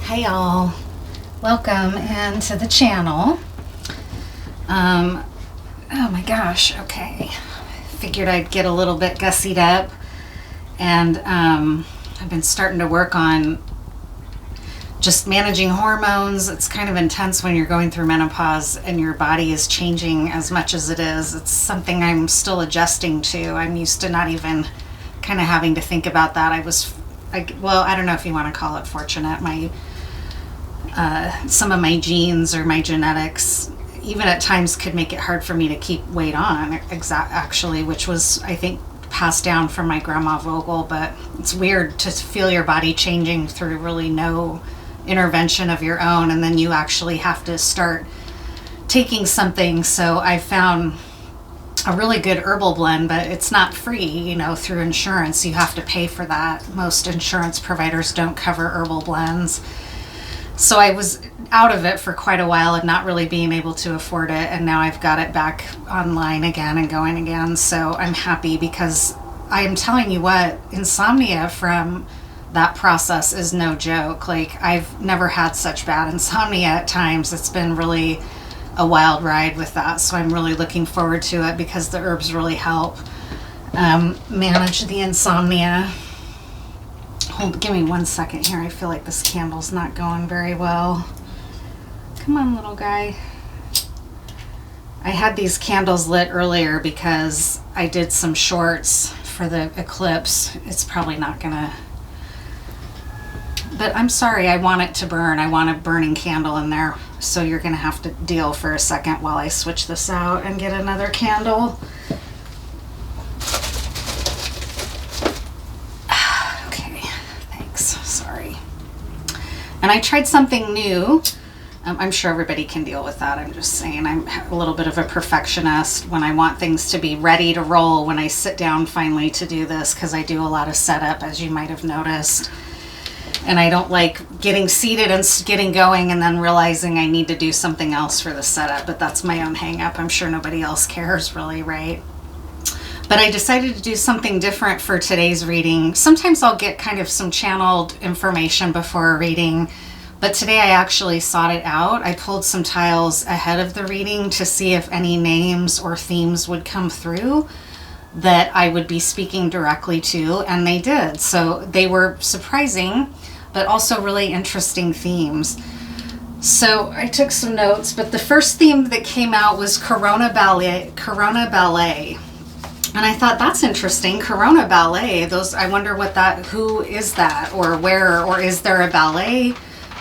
Hi y'all, welcome into the channel. Oh my gosh, okay. Figured I'd get a little bit gussied up, and I've been starting to work on just managing hormones. It's kind of intense when you're going through menopause and your body is changing as much as it is. It's something I'm still adjusting to. I'm used to not even kind of having to think about that. I don't know if you want to call it fortunate. Some of my genes or my genetics even at times could make it hard for me to keep weight on, actually, which was, I think, passed down from my grandma Vogel. But it's weird to feel your body changing through really no intervention of your own, and then you actually have to start taking something. So I found a really good herbal blend, but it's not free, through insurance. You have to pay for that. Most insurance providers don't cover herbal blends. So I was out of it for quite a while and not really being able to afford it, and now I've got it back online again and going again. So I'm happy, because I'm telling you what, insomnia from that process is no joke. Like, I've never had such bad insomnia at times. It's been really a wild ride with that. So I'm really looking forward to it, because the herbs really help manage the insomnia. Give me 1 second here. I feel like this candle's not going very well. Come on, little guy. I had these candles lit earlier because I did some shorts for the eclipse. It's probably not gonna, but I'm sorry, I want it to burn. I want a burning candle in there. So you're gonna have to deal for a second while I switch this out and get another candle. Sorry. And I tried something new. I'm sure everybody can deal with that. I'm just saying, I'm a little bit of a perfectionist when I want things to be ready to roll when I sit down finally to do this, because I do a lot of setup, as you might have noticed. And I don't like getting seated and getting going and then realizing I need to do something else for the setup. But that's my own hang up. I'm sure nobody else cares really, right? But I decided to do something different for today's reading. Sometimes I'll get kind of some channeled information before a reading, but today I actually sought it out. I pulled some tiles ahead of the reading to see if any names or themes would come through that I would be speaking directly to, and they did. So they were surprising, but also really interesting themes. So I took some notes, but the first theme that came out was Corona Ballet. And I thought, that's interesting. Corona Ballet, I wonder who is that, or where, or is there a ballet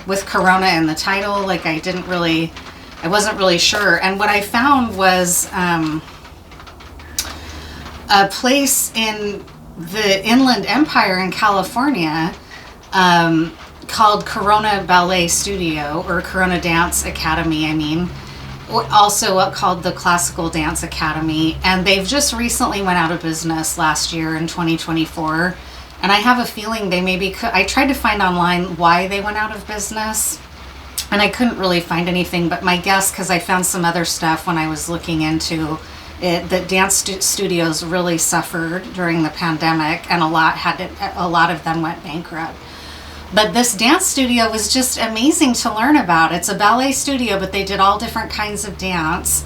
with Corona in the title? Like, I wasn't really sure. And what I found was a place in the Inland Empire in California called Corona Ballet Studio, or Corona Dance Academy, also called the Classical Dance Academy, and they've just recently went out of business last year in 2024, and I have a feeling I tried to find online why they went out of business, and I couldn't really find anything, but my guess, because I found some other stuff when I was looking into it, that dance studios really suffered during the pandemic, and a lot of them went bankrupt. But this dance studio was just amazing to learn about. It's a ballet studio, but they did all different kinds of dance.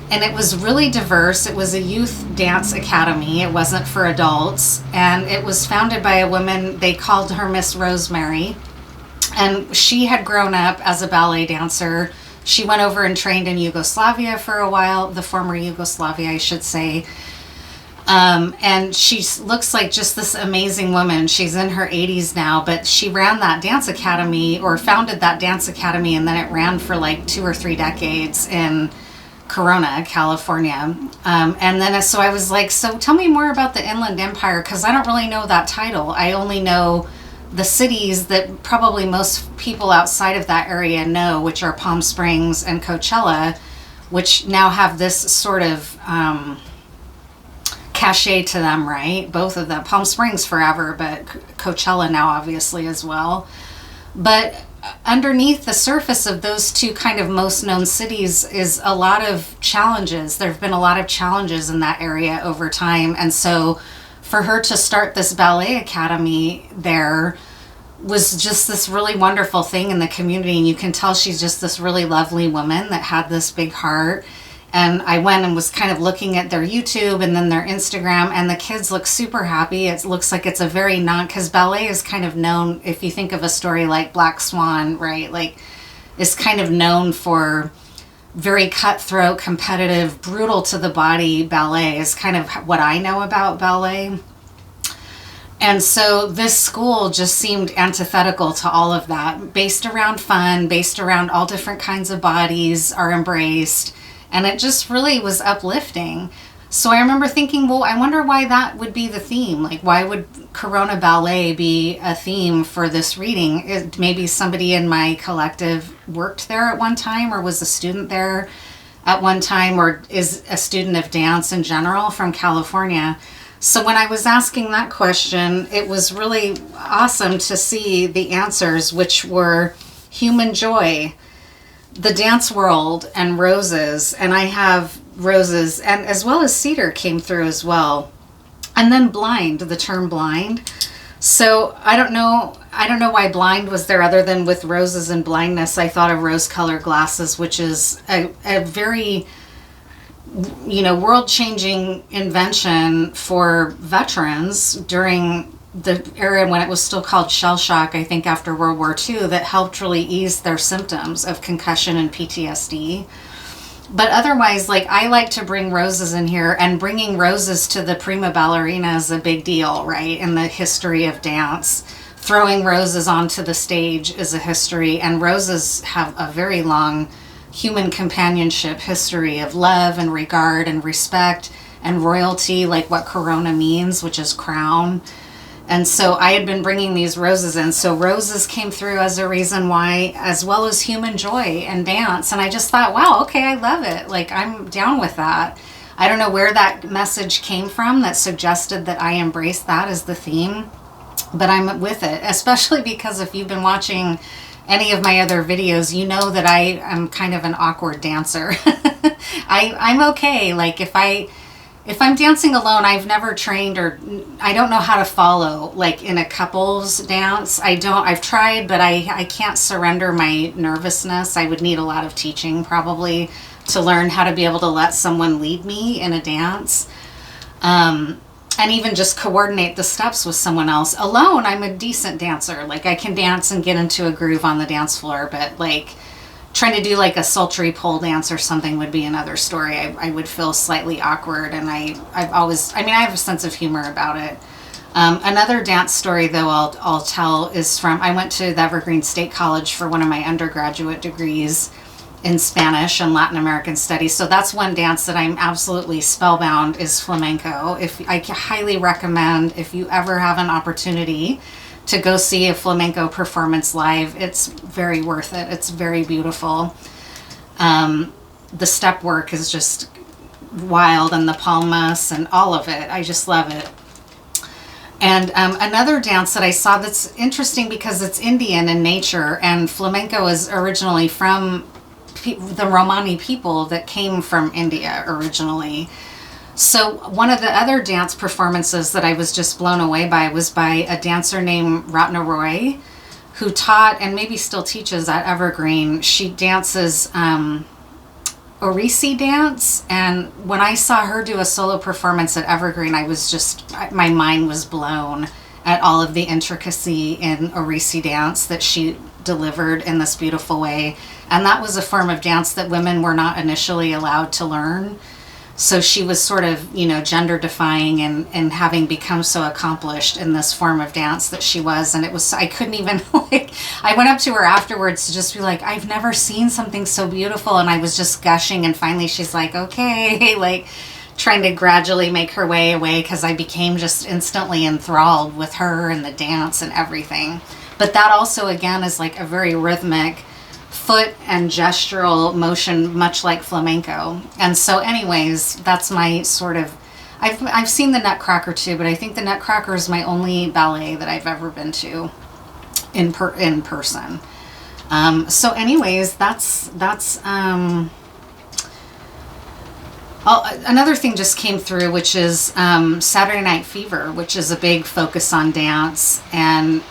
And it was really diverse. It was a youth dance academy. It wasn't for adults. And it was founded by a woman, they called her Miss Rosemary. And she had grown up as a ballet dancer. She went over and trained in Yugoslavia for a while, the former Yugoslavia, I should say. And she looks like just this amazing woman. She's in her 80s now, but she ran that dance academy, or founded that dance academy, and then it ran for like 2 or 3 decades in Corona, California. And then so I was like, so tell me more about the Inland Empire, because I don't really know that title. I only know the cities that probably most people outside of that area know, which are Palm Springs and Coachella, which now have this sort of cachet to them, right? Both of them. Palm Springs forever, but Coachella now obviously as well. But underneath the surface of those two kind of most known cities is a lot of challenges. There have been a lot of challenges in that area over time. And so for her to start this ballet academy there was just this really wonderful thing in the community, and you can tell she's just this really lovely woman that had this big heart. And I went and was kind of looking at their YouTube and then their Instagram, and the kids look super happy. It looks like it's a very because ballet is kind of known, if you think of a story like Black Swan, right? Like, is kind of known for very cutthroat, competitive, brutal to the body ballet is kind of what I know about ballet. And so this school just seemed antithetical to all of that, based around fun, based around all different kinds of bodies are embraced. And it just really was uplifting. So I remember thinking, well, I wonder why that would be the theme. Like, why would Corona Ballet be a theme for this reading? Maybe somebody in my collective worked there at one time, or was a student there at one time, or is a student of dance in general from California. So when I was asking that question, it was really awesome to see the answers, which were human joy, the dance world, and roses. And I have roses, and as well as cedar came through as well. And then blind, the term blind. So I don't know why blind was there, other than with roses and blindness. I thought of rose-colored glasses, which is a very, world-changing invention for veterans during the era when it was still called shell shock, I think after World War II, that helped really ease their symptoms of concussion and PTSD. But otherwise, like, I like to bring roses in here, and bringing roses to the prima ballerina is a big deal, right? In the history of dance, throwing roses onto the stage is a history, and roses have a very long human companionship history of love and regard and respect and royalty, like what corona means, which is crown. And so I had been bringing these roses in. So roses came through as a reason why, as well as human joy and dance. And I just thought, wow, okay, I love it. Like, I'm down with that. I don't know where that message came from that suggested that I embrace that as the theme, but I'm with it, especially because if you've been watching any of my other videos, you know that I am kind of an awkward dancer. I'm okay. Like, if I'm dancing alone, I've never trained, or I don't know how to follow, like in a couples dance. I've tried, but I can't surrender my nervousness. I would need a lot of teaching probably to learn how to be able to let someone lead me in a dance. And even just coordinate the steps with someone else. Alone, I'm a decent dancer. Like, I can dance and get into a groove on the dance floor, but like, trying to do like a sultry pole dance or something would be another story. I would feel slightly awkward, and I have a sense of humor about it. Another dance story, though, I'll tell is from, I went to the Evergreen State College for one of my undergraduate degrees in Spanish and Latin American studies. So that's one dance that I'm absolutely spellbound, is flamenco. I highly recommend, if you ever have an opportunity to go see a flamenco performance live, it's very worth it. It's very beautiful. The step work is just wild, and the palmas and all of it. I just love it. And another dance that I saw that's interesting because it's Indian in nature, and flamenco is originally from the Romani people that came from India originally. So one of the other dance performances that I was just blown away by was by a dancer named Ratna Roy, who taught and maybe still teaches at Evergreen. She dances Orisi dance, and when I saw her do a solo performance at Evergreen, my mind was blown at all of the intricacy in Orisi dance that she delivered in this beautiful way. And that was a form of dance that women were not initially allowed to learn. So she was sort of, gender defying and having become so accomplished in this form of dance that she was. And I couldn't even, I went up to her afterwards to just be like, I've never seen something so beautiful. And I was just gushing. And finally she's like, okay, like trying to gradually make her way away, because I became just instantly enthralled with her and the dance and everything. But that also, again, is like a very rhythmic foot and gestural motion, much like flamenco. And so anyways, that's my sort of, I've seen the Nutcracker too, but I think the Nutcracker is my only ballet that I've ever been to in person. So anyways, that's another thing just came through, which is Saturday Night Fever, which is a big focus on dance. And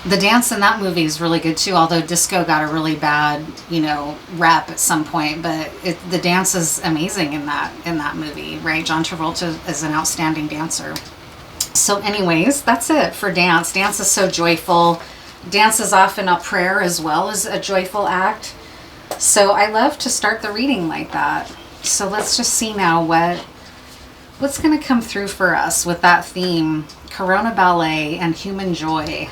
The dance in that movie is really good too, although disco got a really bad, rep at some point. But the dance is amazing in that movie, right? John Travolta is an outstanding dancer. So anyways, that's it for dance. Dance is so joyful. Dance is often a prayer as well as a joyful act. So I love to start the reading like that. So let's just see now what's going to come through for us with that theme, Corona Ballet and human joy.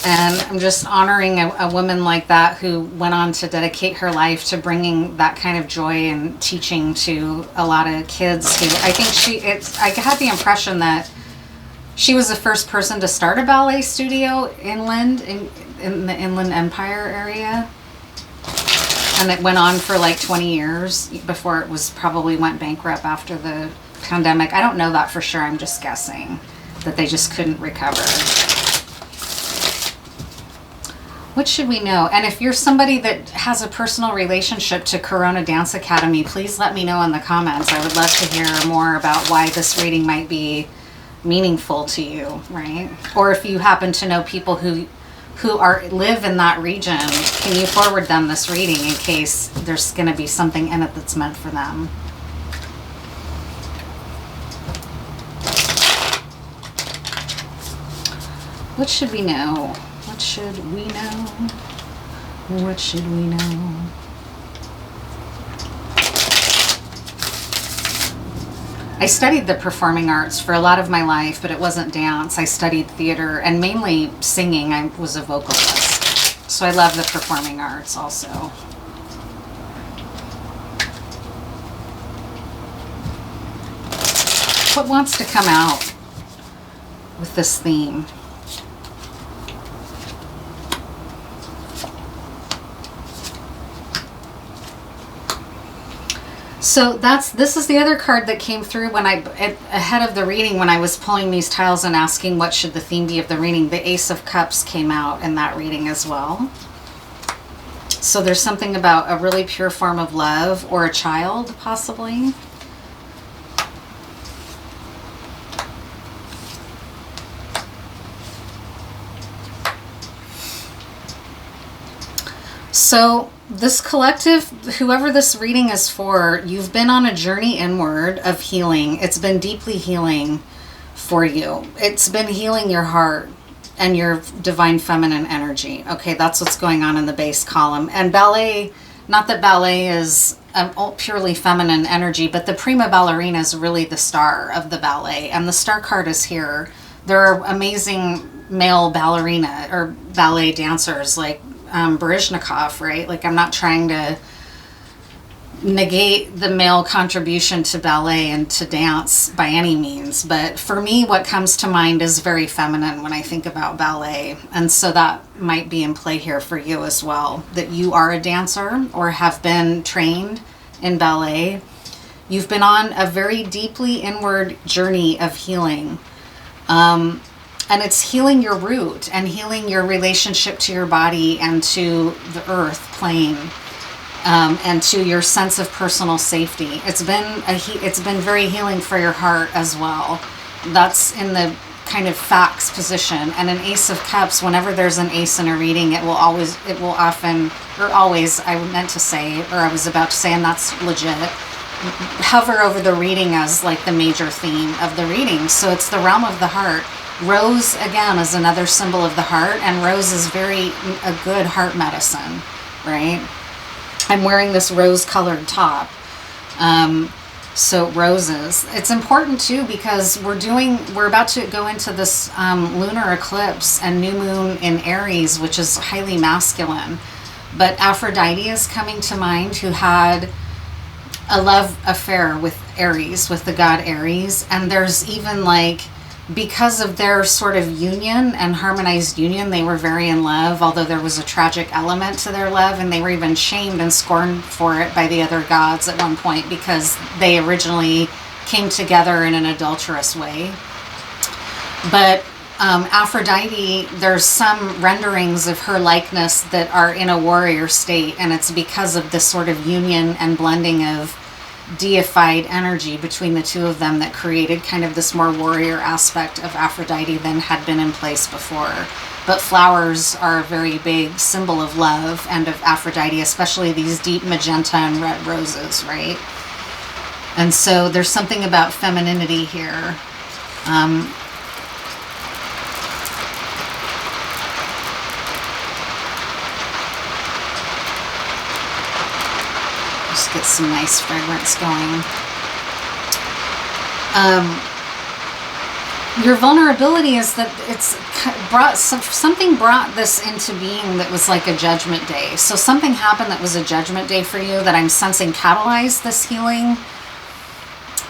And I'm just honoring a woman like that who went on to dedicate her life to bringing that kind of joy and teaching to a lot of kids. Who I think I had the impression that she was the first person to start a ballet studio inland in the Inland Empire area. And it went on for like 20 years before it probably went bankrupt after the pandemic. I don't know that for sure. I'm just guessing that they just couldn't recover. What should we know? And if you're somebody that has a personal relationship to Corona Dance Academy, please let me know in the comments. I would love to hear more about why this reading might be meaningful to you, right? Or if you happen to know people who live in that region, can you forward them this reading in case there's going to be something in it that's meant for them? What should we know? What should we know? What should we know? I studied the performing arts for a lot of my life, but it wasn't dance. I studied theater and mainly singing. I was a vocalist. So I love the performing arts also. What wants to come out with this theme? So this is the other card that came through when ahead of the reading, when I was pulling these tiles and asking what should the theme be of the reading. The Ace of Cups came out in that reading as well. So there's something about a really pure form of love or a child, possibly. So this collective, whoever this reading is for, you've been on a journey inward of healing. It's been deeply healing for you. It's been healing your heart and your divine feminine energy. Okay, that's what's going on in the base column. And ballet, not that ballet is purely feminine energy, but the prima ballerina is really the star of the ballet. And the star card is here. There are amazing male ballerina or ballet dancers like Baryshnikov, right? Like, I'm not trying to negate the male contribution to ballet and to dance by any means, but for me what comes to mind is very feminine when I think about ballet, and so that might be in play here for you as well, that you are a dancer or have been trained in ballet. You've been on a very deeply inward journey of healing. And it's healing your root and healing your relationship to your body and to the earth plane, and to your sense of personal safety. It's been very healing for your heart as well. That's in the kind of facts position. And an Ace of Cups, whenever there's an ace in a reading, I was about to say, and that's legit, hover over the reading as like the major theme of the reading. So it's the realm of the heart. Rose, again, is another symbol of the heart, and rose is a good heart medicine, right? I'm wearing this rose-colored top. So roses. It's important, too, because we're about to go into this lunar eclipse and new moon in Aries, which is highly masculine. But Aphrodite is coming to mind, who had a love affair with Aries, with the god Aries, and there's even like, because of their sort of union and harmonized union, they were very in love, although there was a tragic element to their love, and they were even shamed and scorned for it by the other gods at one point because they originally came together in an adulterous way. But Aphrodite, there's some renderings of her likeness that are in a warrior state, and it's because of this sort of union and blending of deified energy between the two of them that created kind of this more warrior aspect of Aphrodite than had been in place before. But flowers are a very big symbol of love and of Aphrodite, especially these deep magenta and red roses, right? And so there's something about femininity here. Just get some nice fragrance going. Your vulnerability is that it's brought something brought this into being that was like a judgment day. So something happened that was a judgment day for you that I'm sensing catalyzed this healing.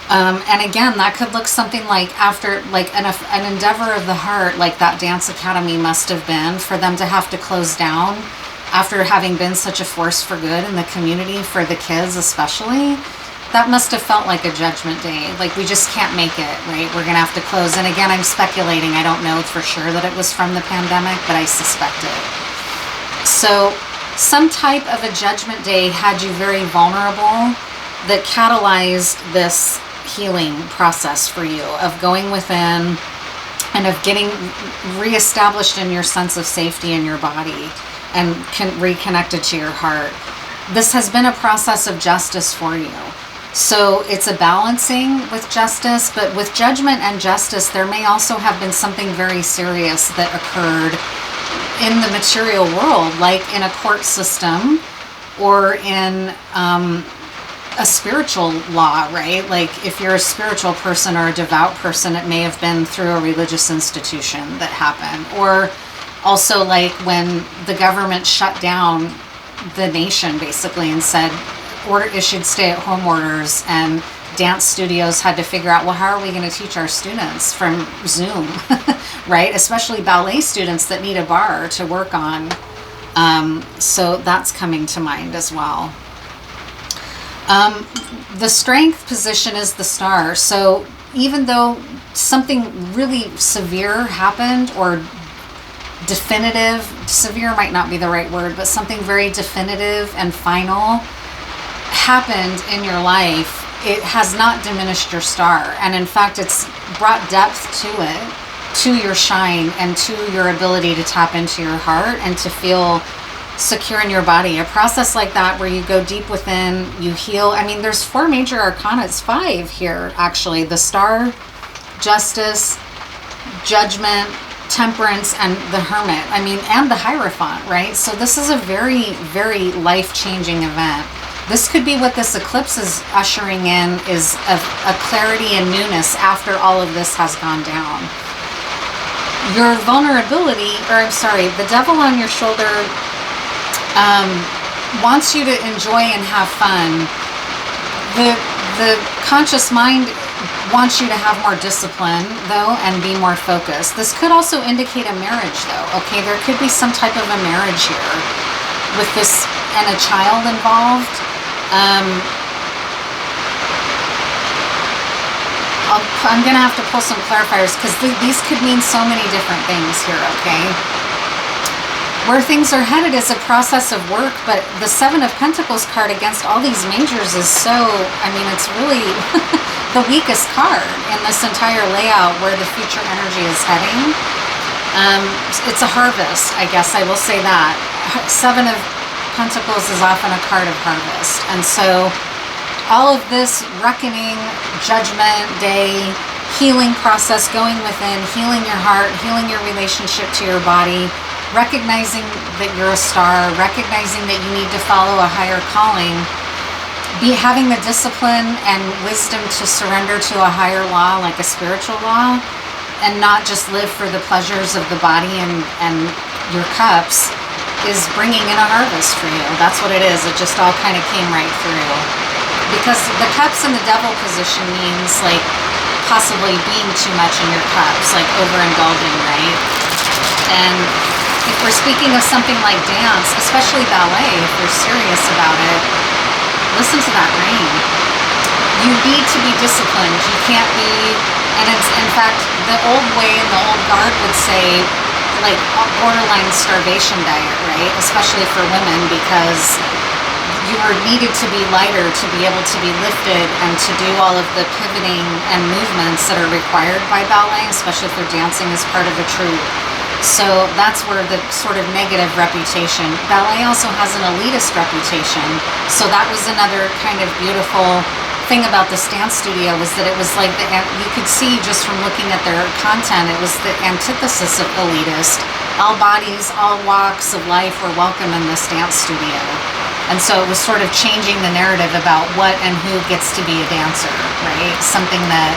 And again, that could look something like after like an endeavor of the heart, like that dance academy must have been, for them to have to close down after having been such a force for good in the community for the kids especially. That must have felt like a judgment day. Like, we just can't make it, right? We're going to have to close. And again, I'm speculating. I don't know for sure that it was from the pandemic, but I suspect it. So some type of a judgment day had you very vulnerable that catalyzed this healing process for you of going within and of getting reestablished in your sense of safety in your body and reconnected to your heart. This has been a process of justice for you. So it's a balancing with justice, but with judgment and justice, there may also have been something very serious that occurred in the material world, like in a court system or in a spiritual law, right? Like if you're a spiritual person or a devout person, it may have been through a religious institution that happened. Or also like when the government shut down the nation basically and said, issued stay-at-home orders, and dance studios had to figure out, well, how are we going to teach our students from Zoom, right? Especially ballet students that need a bar to work on. So that's coming to mind as well. The strength position is the star. So even though something really severe happened, or definitive, severe might not be the right word, but something very definitive and final happened in your life, it has not diminished your star. And in fact, it's brought depth to it, to your shine, and to your ability to tap into your heart and to feel secure in your body. A process like that where you go deep within, you heal. I mean, there's 4 major arcana. It's 5 here, actually. The star, justice, judgment, temperance, and the hermit. I mean, and the hierophant, right? So this is a very, very life-changing event. This could be what this eclipse is ushering in, is a clarity and newness after all of this has gone down. Your vulnerability, or I'm sorry, the devil on your shoulder wants you to enjoy and have fun. The conscious mind wants you to have more discipline, though, and be more focused. This could also indicate a marriage, though. Okay, there could be some type of a marriage here with this and a child involved. I'm going to have to pull some clarifiers because these could mean so many different things here, okay? Where things are headed is a process of work, but the 7 of Pentacles card against all these majors is so, I mean, it's really the weakest card in this entire layout where the future energy is heading. It's a harvest, I guess I will say that. 7 of Pentacles is often a card of harvest. And so all of this reckoning, judgment day, healing process, going within, healing your heart, healing your relationship to your body, recognizing that you're a star, recognizing that you need to follow a higher calling, having the discipline and wisdom to surrender to a higher law, like a spiritual law, and not just live for the pleasures of the body and your cups, is bringing in a harvest for you. That's what it is. It just all kind of came right through. Because the cups in the devil position means like possibly being too much in your cups, like overindulging, right? And if we're speaking of something like dance, especially ballet, if you're serious about it, listen to that rain. You need to be disciplined. You can't be, and it's, in fact, the old way and the old guard would say, like borderline starvation diet, right? Especially for women, because you were needed to be lighter to be able to be lifted and to do all of the pivoting and movements that are required by ballet, especially for dancing as part of a troupe. So that's where the sort of negative reputation. Ballet also has an elitist reputation. So that was another kind of beautiful thing about this dance studio, was that it was like, you could see just from looking at their content, it was the antithesis of elitist. All bodies, all walks of life were welcome in this dance studio. And so it was sort of changing the narrative about what and who gets to be a dancer, right? Something that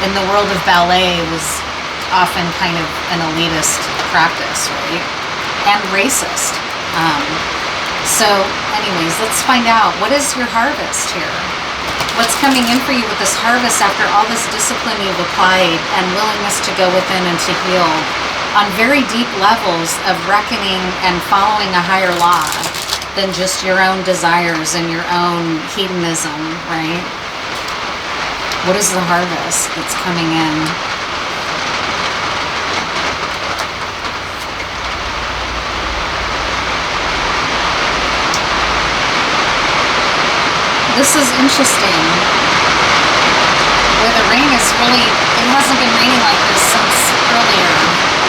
in the world of ballet was often kind of an elitist practice, right? And racist. So anyways, let's find out, what is your harvest here? What's coming in for you with this harvest after all this discipline you've applied and willingness to go within and to heal on very deep levels of reckoning and following a higher law than just your own desires and your own hedonism, right? What is the harvest that's coming in? This is interesting. Where the rain is really, it hasn't been raining like this since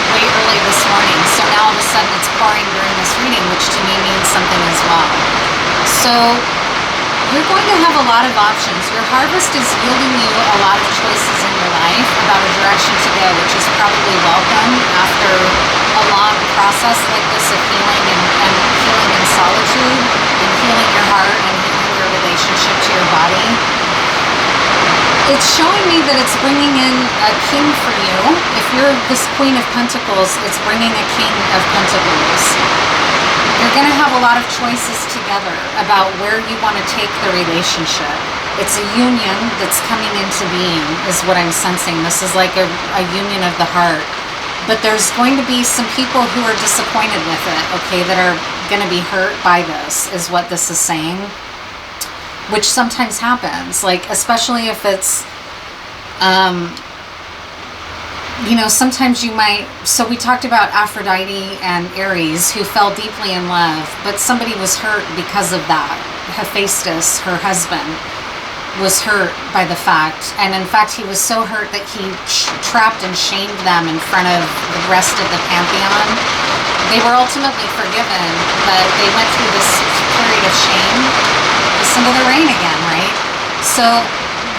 way early this morning. So now all of a sudden it's pouring during this reading, which to me means something as well. So you're going to have a lot of options. Your harvest is yielding you a lot of choices in your life about a direction to go, which is probably welcome after a long process like this of healing and healing in solitude and healing your heart and healing your relationship to your body. It's showing me that it's bringing in a king for you. If you're this Queen of Pentacles, it's bringing a King of Pentacles. You're going to have a lot of choices together about where you want to take the relationship. It's a union that's coming into being, is what I'm sensing. This is like a union of the heart. But there's going to be some people who are disappointed with it, okay, that are going to be hurt by this, is what this is saying. Which sometimes happens, like, especially if it's, you know, sometimes you might, so we talked about Aphrodite and Aries, who fell deeply in love, but somebody was hurt because of that. Hephaestus, her husband, was hurt by the fact, and in fact he was so hurt that he trapped and shamed them in front of the rest of the pantheon. They were ultimately forgiven, but they went through this period of shame. Listen to the rain again, right? So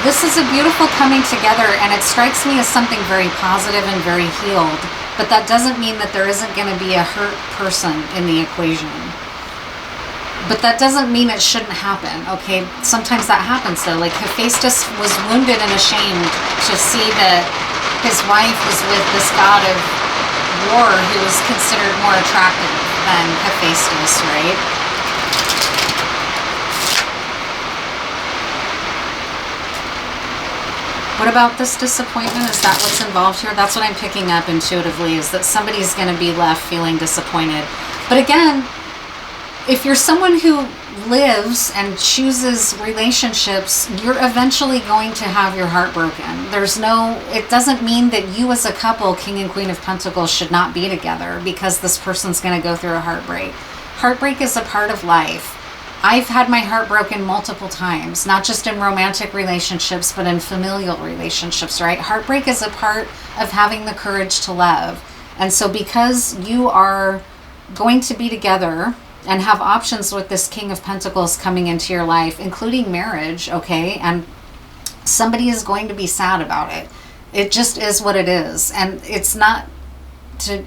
this is a beautiful coming together, and it strikes me as something very positive and very healed, but that doesn't mean that there isn't going to be a hurt person in the equation. But that doesn't mean it shouldn't happen, okay? Sometimes that happens though. Like Hephaestus was wounded and ashamed to see that his wife was with this god of war who was considered more attractive than Hephaestus, right? What about this disappointment? Is that what's involved here? That's what I'm picking up intuitively, is that somebody's going to be left feeling disappointed. But again, if you're someone who lives and chooses relationships, you're eventually going to have your heart broken. It doesn't mean that you as a couple, King and Queen of Pentacles, should not be together because this person's going to go through a heartbreak. Heartbreak is a part of life. I've had my heart broken multiple times, not just in romantic relationships, but in familial relationships, right? Heartbreak is a part of having the courage to love. And so because you are going to be together and have options with this King of Pentacles coming into your life, including marriage, okay? And somebody is going to be sad about it. It just is what it is. And it's not to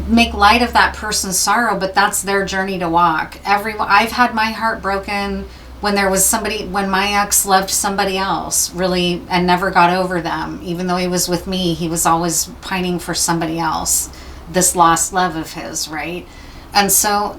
make light of that person's sorrow, but that's their journey to walk. I've had my heart broken when when my ex loved somebody else, really, and never got over them. Even though he was with me, he was always pining for somebody else, this lost love of his, right? And so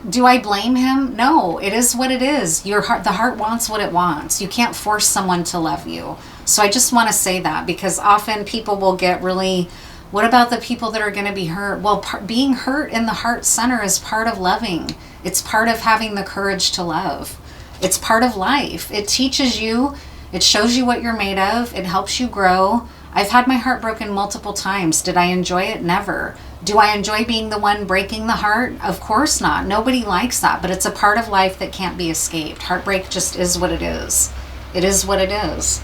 do I blame him? No, it is what it is. The heart wants what it wants. You can't force someone to love you. So I just want to say that, because often people will get really, what about the people that are going to be hurt? Well, being hurt in the heart center is part of loving. It's part of having the courage to love. It's part of life. It teaches you, it shows you what you're made of. It helps you grow. I've had my heart broken multiple times. Did I enjoy it? Never. Do I enjoy being the one breaking the heart? Of course not. Nobody likes that, but it's a part of life that can't be escaped. Heartbreak just is what it is. It is what it is.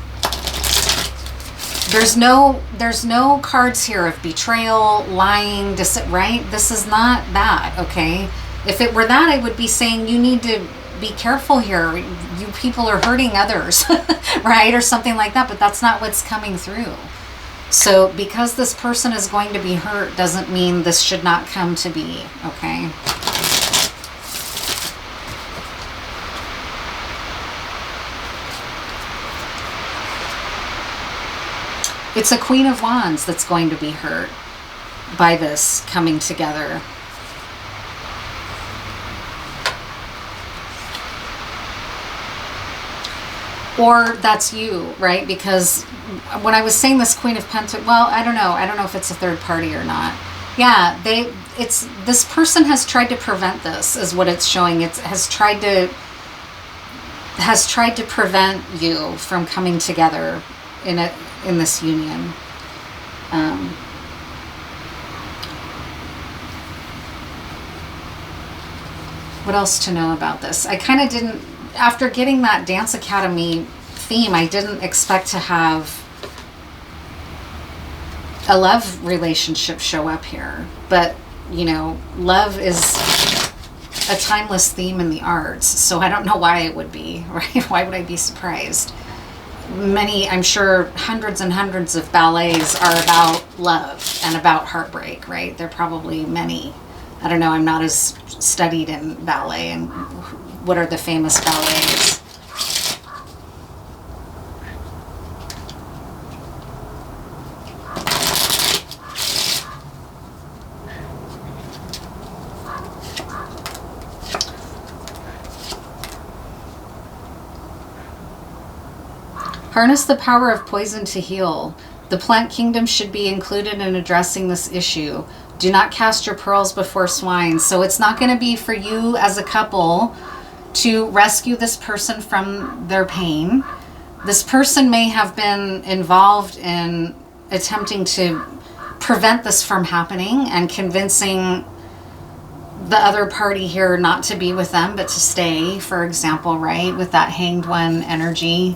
There's no cards here of betrayal, lying, right? This is not that, okay? If it were that, I would be saying you need to be careful here. You people are hurting others, right? Or something like that, but that's not what's coming through. So because this person is going to be hurt doesn't mean this should not come to be, okay? It's a Queen of Wands that's going to be hurt by this coming together. Or that's you, right? Because when I was saying this Queen of Pentacles, well, I don't know if it's a third party or not. Yeah, this person has tried to prevent this, is what it's showing. It has tried to prevent you from coming together in this union. What else to know about this? I kind of didn't, after getting that Dance Academy theme, I didn't expect to have a love relationship show up here. But, you know, love is a timeless theme in the arts, so I don't know why it would be, right? Why would I be surprised? Many, I'm sure hundreds and hundreds of ballets are about love and about heartbreak, right? There are probably many. I don't know, I'm not as studied in ballet and what are the famous ballets. Harness the power of poison to heal. The plant kingdom should be included in addressing this issue. Do not cast your pearls before swine. So it's not going to be for you as a couple to rescue this person from their pain. This person may have been involved in attempting to prevent this from happening and convincing the other party here not to be with them, but to stay, for example, right? With that Hanged One energy.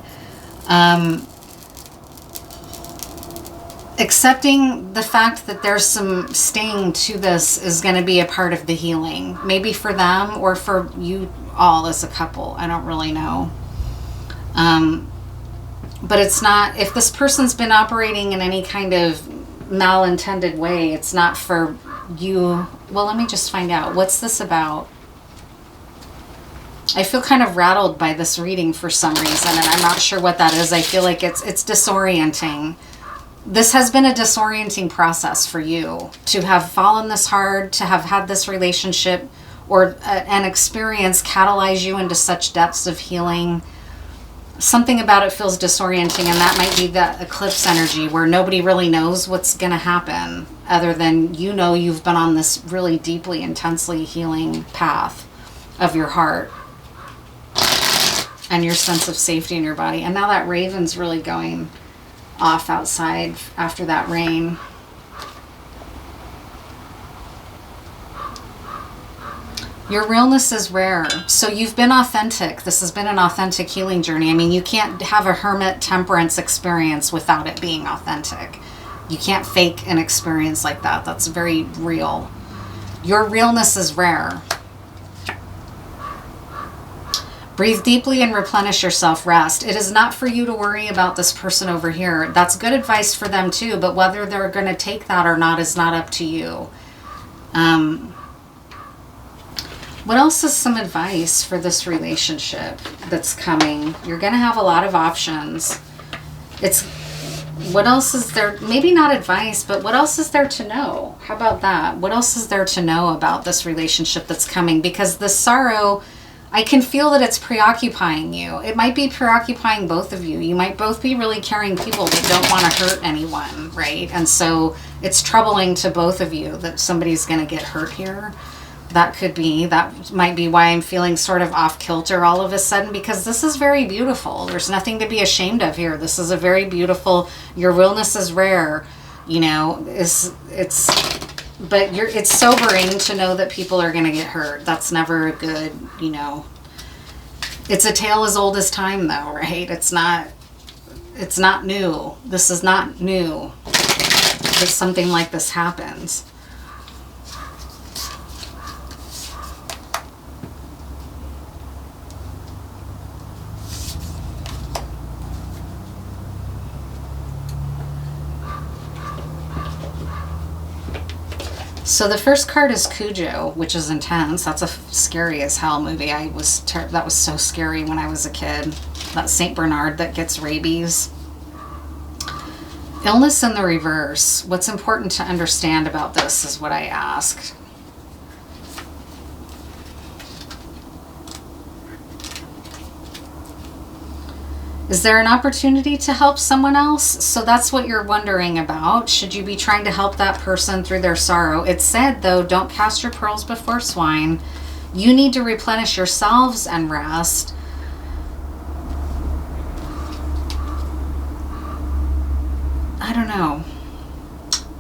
Accepting the fact that there's some sting to this is going to be a part of the healing. Maybe for them or for you all as a couple. I don't really know. But it's not, if this person's been operating in any kind of malintended way, it's not for you. Well, let me just find out. What's this about? I feel kind of rattled by this reading for some reason, and I'm not sure what that is. I feel like it's disorienting. This has been a disorienting process for you to have fallen this hard, to have had this relationship or an experience catalyze you into such depths of healing. Something about it feels disorienting, and that might be that eclipse energy where nobody really knows what's going to happen other than you know you've been on this really deeply, intensely healing path of your heart and your sense of safety in your body. And now that raven's really going off outside after that rain. Your realness is rare. So you've been authentic. This has been an authentic healing journey. I mean, you can't have a hermit temperance experience without it being authentic. You can't fake an experience like that. That's very real. Your realness is rare. Breathe deeply and replenish yourself. Rest. It is not for you to worry about this person over here. That's good advice for them too, but whether they're going to take that or not is not up to you. What else is some advice for this relationship that's coming? You're going to have a lot of options. What else is there? Maybe not advice, but what else is there to know? How about that? What else is there to know about this relationship that's coming? Because the sorrow, I can feel that it's preoccupying you. It might be preoccupying both of you. You might both be really caring people that don't want to hurt anyone, right? And so it's troubling to both of you that somebody's going to get hurt here. That might be why I'm feeling sort of off kilter all of a sudden, because this is very beautiful. There's nothing to be ashamed of here. This is a very beautiful, your realness is rare, you know, it's But it's sobering to know that people are going to get hurt. That's never a good, It's a tale as old as time, though, right? It's not new. This is not new that something like this happens. So the first card is Cujo, which is intense. That's a scary as hell movie. That was so scary when I was a kid. That Saint Bernard that gets rabies. Illness in the reverse. What's important to understand about this is what I asked. Is there an opportunity to help someone else? So that's what you're wondering about. Should you be trying to help that person through their sorrow? It said, though, don't cast your pearls before swine. You need to replenish yourselves and rest. I don't know.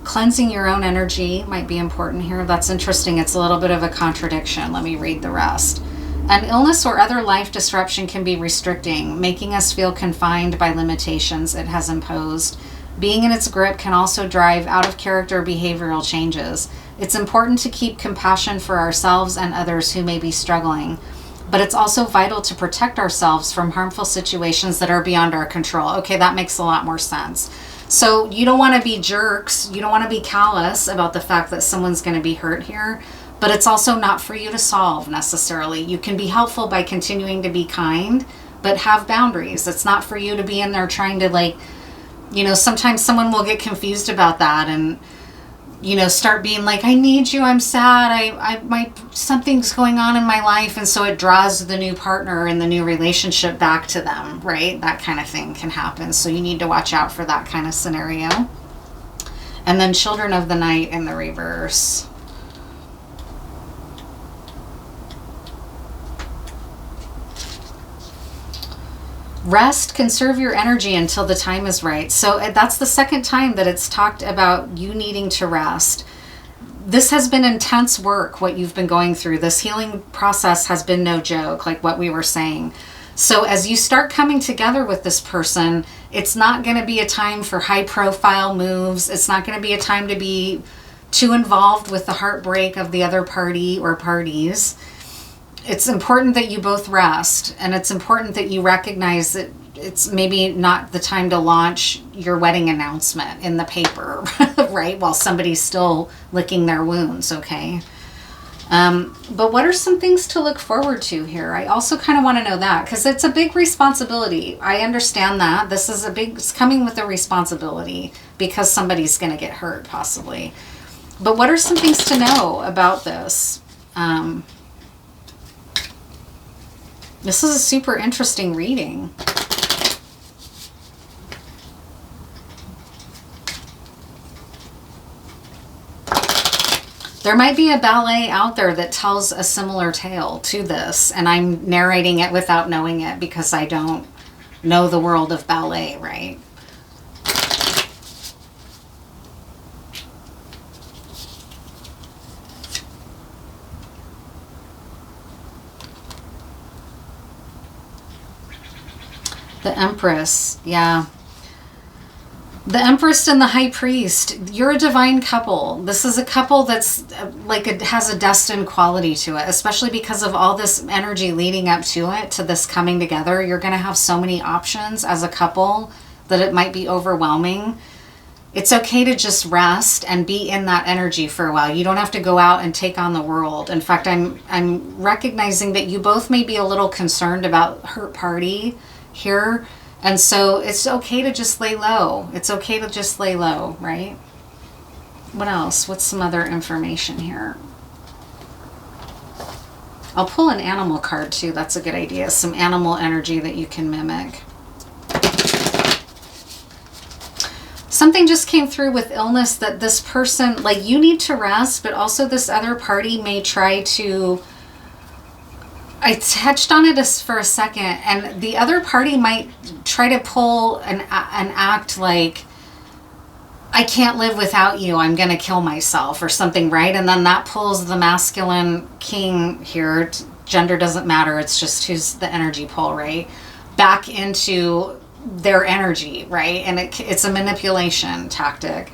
Cleansing your own energy might be important here. That's interesting. It's a little bit of a contradiction. Let me read the rest. An illness or other life disruption can be restricting, making us feel confined by limitations it has imposed. Being in its grip can also drive out-of-character behavioral changes. It's important to keep compassion for ourselves and others who may be struggling, but it's also vital to protect ourselves from harmful situations that are beyond our control. Okay, that makes a lot more sense. So you don't want to be jerks. You don't want to be callous about the fact that someone's going to be hurt here. But it's also not for you to solve necessarily. You can be helpful by continuing to be kind, but have boundaries. It's not for you to be in there trying to sometimes someone will get confused about that and, start being like, I need you, I'm sad, something's going on in my life. And so it draws the new partner and the new relationship back to them, right? That kind of thing can happen. So you need to watch out for that kind of scenario. And then Children of the Night in the reverse. Rest, conserve your energy until the time is right. So that's the second time that it's talked about you needing to rest. This has been intense work, what you've been going through. This healing process has been no joke, like what we were saying. So as you start coming together with this person, it's not going to be a time for high profile moves. It's not going to be a time to be too involved with the heartbreak of the other party or parties. It's important that you both rest, and it's important that you recognize that it's maybe not the time to launch your wedding announcement in the paper, right? While somebody's still licking their wounds, okay? But what are some things to look forward to here? I also kind of want to know that, because it's a big responsibility. I understand that. It's coming with a responsibility because somebody's going to get hurt, possibly. But what are some things to know about this? This is a super interesting reading. There might be a ballet out there that tells a similar tale to this, and I'm narrating it without knowing it because I don't know the world of ballet, right? The Empress, yeah. The Empress and the High Priest, you're a divine couple. This is a couple that's it has a destined quality to it, especially because of all this energy leading up to it, to this coming together. You're going to have so many options as a couple that it might be overwhelming. It's okay to just rest and be in that energy for a while. You don't have to go out and take on the world. In fact, I'm recognizing that you both may be a little concerned about hurt party here, and so it's okay to just lay low. It's okay to just lay low, right? What else? What's some other information here? I'll pull an animal card too. That's a good idea. Some animal energy that you can mimic. Something just came through with illness that this person, you need to rest, but also this other party may try to, I touched on it for a second, and the other party might try to pull an act like I can't live without you, I'm going to kill myself or something, right? And then that pulls the masculine king here, gender doesn't matter, it's just who's the energy pull, right? Back into their energy, right? And it's a manipulation tactic.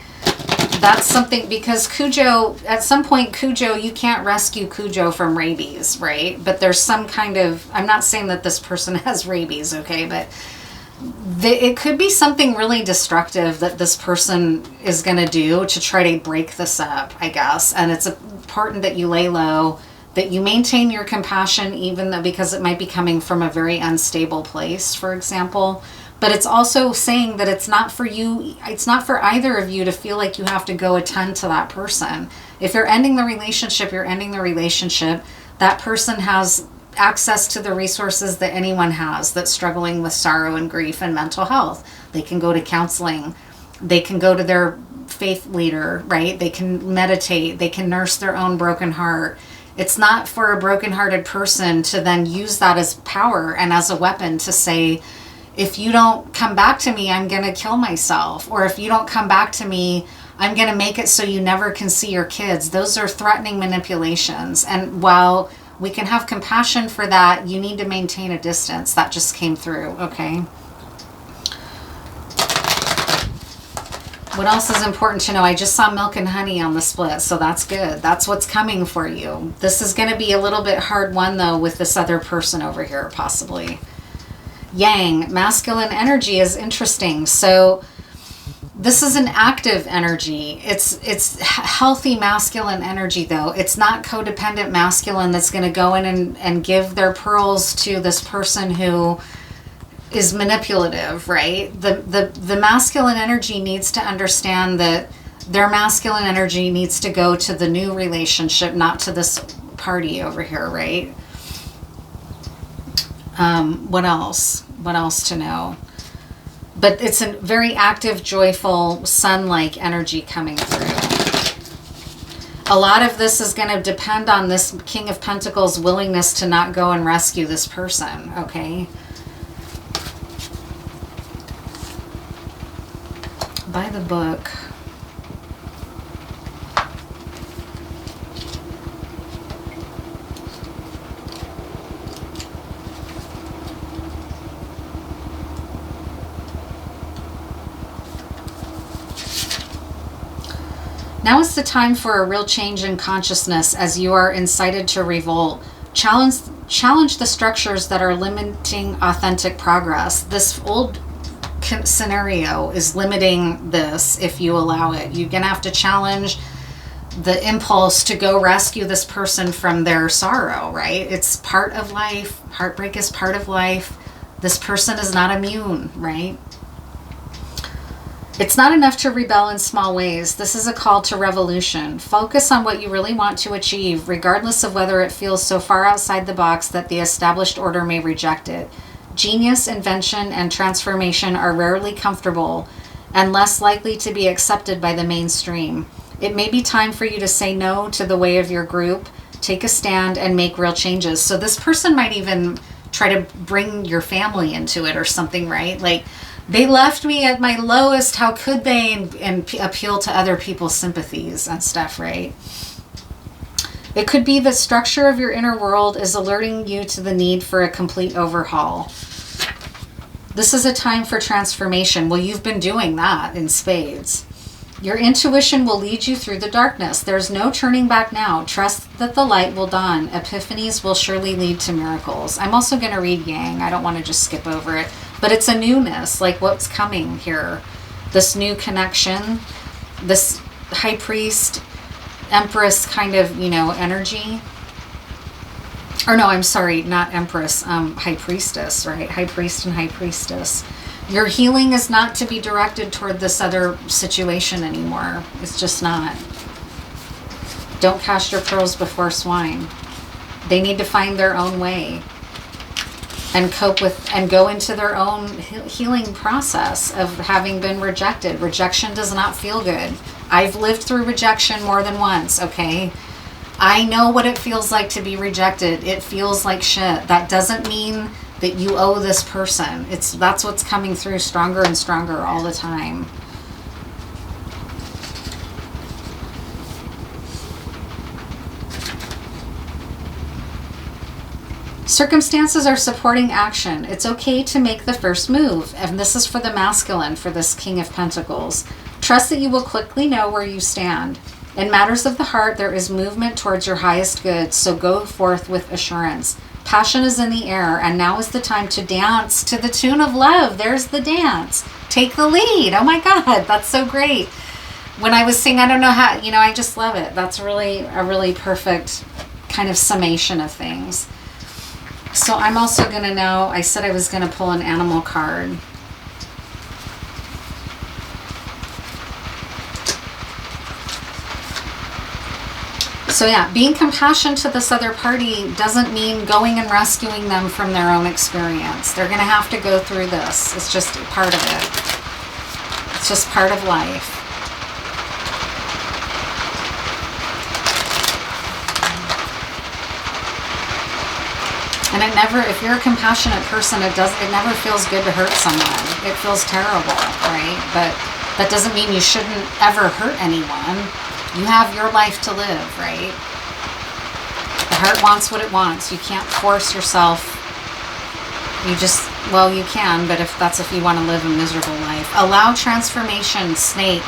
That's something, because Cujo, at some point, Cujo, you can't rescue Cujo from rabies, right? But there's some kind of, I'm not saying that this person has rabies, okay? But it could be something really destructive that this person is going to do to try to break this up, I guess. And it's important that you lay low, that you maintain your compassion, even though, because it might be coming from a very unstable place, for example. But it's also saying that it's not for you, it's not for either of you to feel like you have to go attend to that person. If you're ending the relationship, you're ending the relationship. That person has access to the resources that anyone has that's struggling with sorrow and grief and mental health. They can go to counseling. They can go to their faith leader, right? They can meditate. They can nurse their own broken heart. It's not for a brokenhearted person to then use that as power and as a weapon to say, if you don't come back to me, I'm going to kill myself. Or if you don't come back to me, I'm going to make it so you never can see your kids. Those are threatening manipulations. And while we can have compassion for that, you need to maintain a distance. That just came through, okay? What else is important to know? I just saw milk and honey on the split, so that's good. That's what's coming for you. This is going to be a little bit hard one, though, with this other person over here, possibly. Yang, masculine energy is interesting. So this is an active energy. It's healthy masculine energy, though. It's not codependent masculine that's going to go in and give their pearls to this person who is manipulative, right? The masculine energy needs to understand that their masculine energy needs to go to the new relationship, not to this party over here, right? What else? What else to know? But it's a very active, joyful, sun-like energy coming through. A lot of this is going to depend on this King of Pentacles' willingness to not go and rescue this person, okay? By the book. Now is the time for a real change in consciousness as you are incited to revolt. Challenge the structures that are limiting authentic progress. This old scenario is limiting this if you allow it. You're going to have to challenge the impulse to go rescue this person from their sorrow, right? It's part of life. Heartbreak is part of life. This person is not immune, right? It's not enough to rebel in small ways. This is a call to revolution. Focus on what you really want to achieve, regardless of whether it feels so far outside the box that the established order may reject it. Genius, invention, and transformation are rarely comfortable and less likely to be accepted by the mainstream. It may be time for you to say no to the way of your group, take a stand, and make real changes. So this person might even try to bring your family into it or something, right? Like, they left me at my lowest, how could they? And appeal to other people's sympathies and stuff, right? It could be the structure of your inner world is alerting you to the need for a complete overhaul. This is a time for transformation. Well, you've been doing that in spades. Your intuition will lead you through the darkness. There's no turning back now. Trust that the light will dawn. Epiphanies will surely lead to miracles. I'm also going to read Yang. I don't want to just skip over it. But it's a newness, like what's coming here. This new connection, this high priest, empress kind of, energy. Or no, I'm sorry, not empress, high priestess, right? High priest and high priestess. Your healing is not to be directed toward this other situation anymore. It's just not. Don't cast your pearls before swine. They need to find their own way and cope with and go into their own healing process of having been rejected. Rejection does not feel good. I've lived through rejection more than once, okay? I know what it feels like to be rejected. It feels like shit. That doesn't mean that you owe this person. That's what's coming through stronger and stronger all the time. Circumstances are supporting action. It's okay to make the first move. And this is for the masculine, for this King of Pentacles. Trust that you will quickly know where you stand. In matters of the heart, there is movement towards your highest good, so go forth with assurance. Passion is in the air, and now is the time to dance to the tune of love. There's the dance. Take the lead. Oh my God, that's so great. When I was saying, I don't know how, I just love it. That's really a really perfect kind of summation of things. So I'm also going to know, I said I was going to pull an animal card. So yeah, being compassionate to this other party doesn't mean going and rescuing them from their own experience. They're going to have to go through this. It's just part of it. It's just part of life. And it never, if you're a compassionate person, it never feels good to hurt someone. It feels terrible, right? But that doesn't mean you shouldn't ever hurt anyone. You have your life to live, right? The heart wants what it wants. You can't force yourself. You just, well, you can, but if you want to live a miserable life. Allow transformation, snake.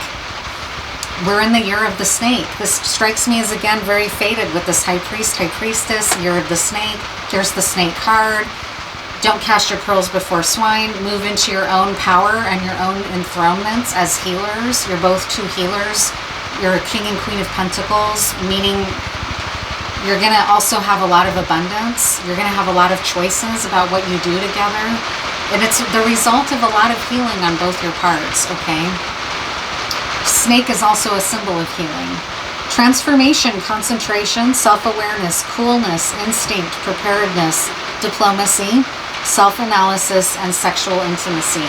We're in the year of the snake. This strikes me as, again, very fated with this high priest, high priestess, year of the snake. Here's the snake card. Don't cast your pearls before swine. Move into your own power and your own enthronements as healers. You're both two healers. You're a king and queen of pentacles, meaning you're going to also have a lot of abundance. You're going to have a lot of choices about what you do together. And it's the result of a lot of healing on both your parts, okay? Snake is also a symbol of healing. Transformation, concentration, self-awareness, coolness, instinct, preparedness, diplomacy, self-analysis, and sexual intimacy.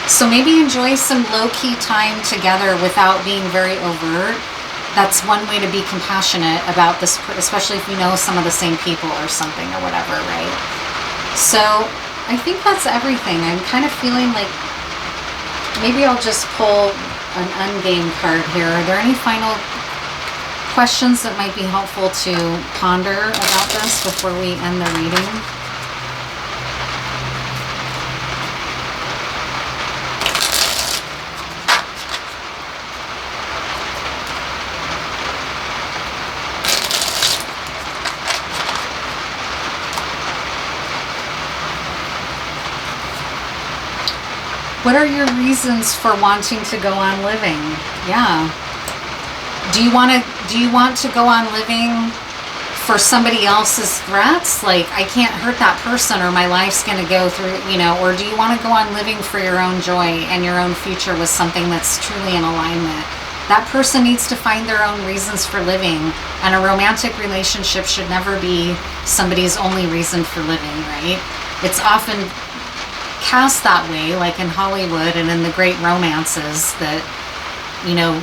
So maybe enjoy some low-key time together without being very overt. That's one way to be compassionate about this, especially if you know some of the same people or something or whatever, right? So I think that's everything. I'm kind of feeling like maybe I'll just pull an ungame card here. Are there any final questions that might be helpful to ponder about this before we end the reading? What are your reasons for wanting to go on living? Yeah. Do you want to go on living for somebody else's threats? Like, I can't hurt that person or my life's going to go through, or do you want to go on living for your own joy and your own future with something that's truly in alignment? That person needs to find their own reasons for living, and a romantic relationship should never be somebody's only reason for living, right? It's often cast that way, like in Hollywood and in the great romances, that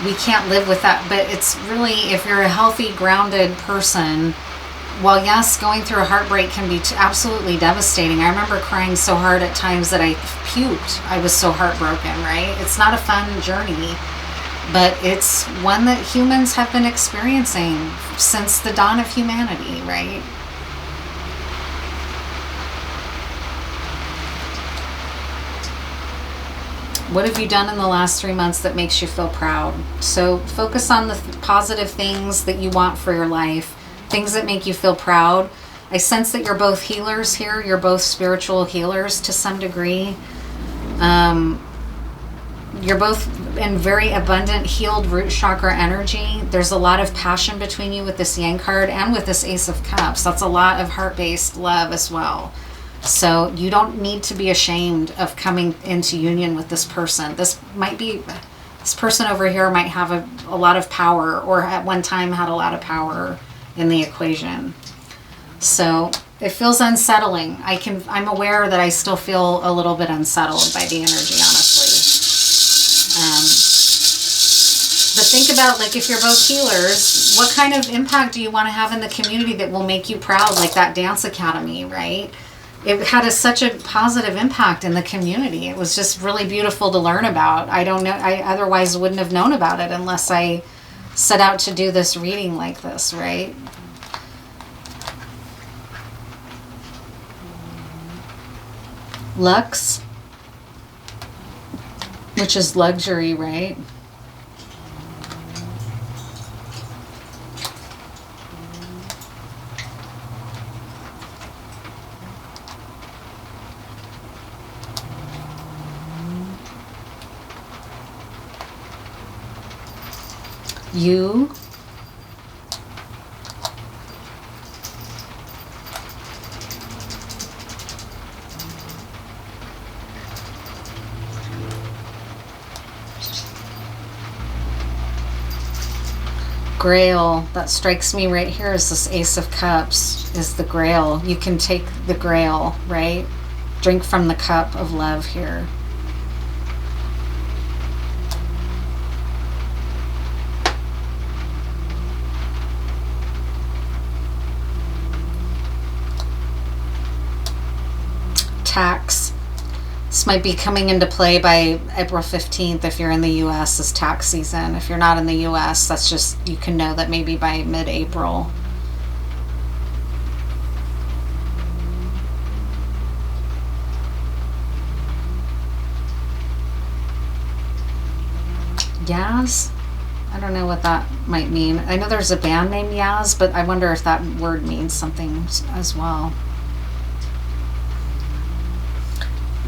we can't live with that. But it's really, if you're a healthy, grounded person, while yes, going through a heartbreak can be absolutely devastating. I remember crying so hard at times that I puked. I was so heartbroken, right? It's not a fun journey, but it's one that humans have been experiencing since the dawn of humanity, right? What have you done in the last 3 months that makes you feel proud? So focus on the positive things that you want for your life, things that make you feel proud. I sense that you're both healers here. You're both spiritual healers to some degree. You're both in very abundant, healed root chakra energy. There's a lot of passion between you with this Yang card and with this Ace of Cups. That's a lot of heart-based love as well. So you don't need to be ashamed of coming into union with this person. This person over here might have a lot of power, or at one time had a lot of power in the equation. So it feels unsettling. I'm aware that I still feel a little bit unsettled by the energy, honestly. But think about, like, if you're both healers, what kind of impact do you want to have in the community that will make you proud, like that dance academy, right? It had such a positive impact in the community. It was just really beautiful to learn about. I don't know, I otherwise wouldn't have known about it unless I set out to do this reading like this, right? Lux, which is luxury, right? You, Grail, that strikes me right here is this Ace of Cups, is the Grail. You can take the Grail, right? Drink from the cup of love here. Tax. This might be coming into play by April 15th if you're in the US, is tax season. If you're not in the US, that's just, you can know that maybe by mid-April. Yaz? I don't know what that might mean. I know there's a band named Yaz, but I wonder if that word means something as well.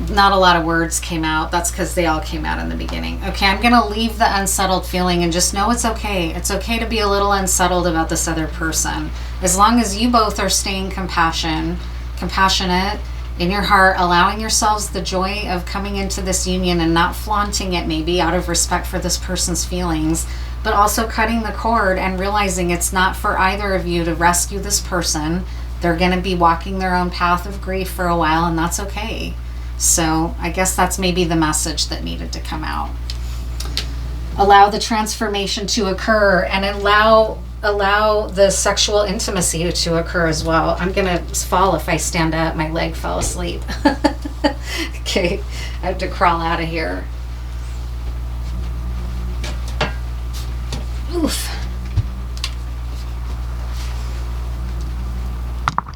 Not a lot of words came out. That's because they all came out in the beginning. Okay, I'm going to leave the unsettled feeling and just know it's okay. It's okay to be a little unsettled about this other person. As long as you both are staying compassionate in your heart, allowing yourselves the joy of coming into this union and not flaunting it maybe out of respect for this person's feelings, but also cutting the cord and realizing it's not for either of you to rescue this person. They're going to be walking their own path of grief for a while, and that's okay. So I guess that's maybe the message that needed to come out. Allow the transformation to occur and allow the sexual intimacy to occur as well. I'm going to fall if I stand up. My leg fell asleep. Okay, I have to crawl out of here. Oof.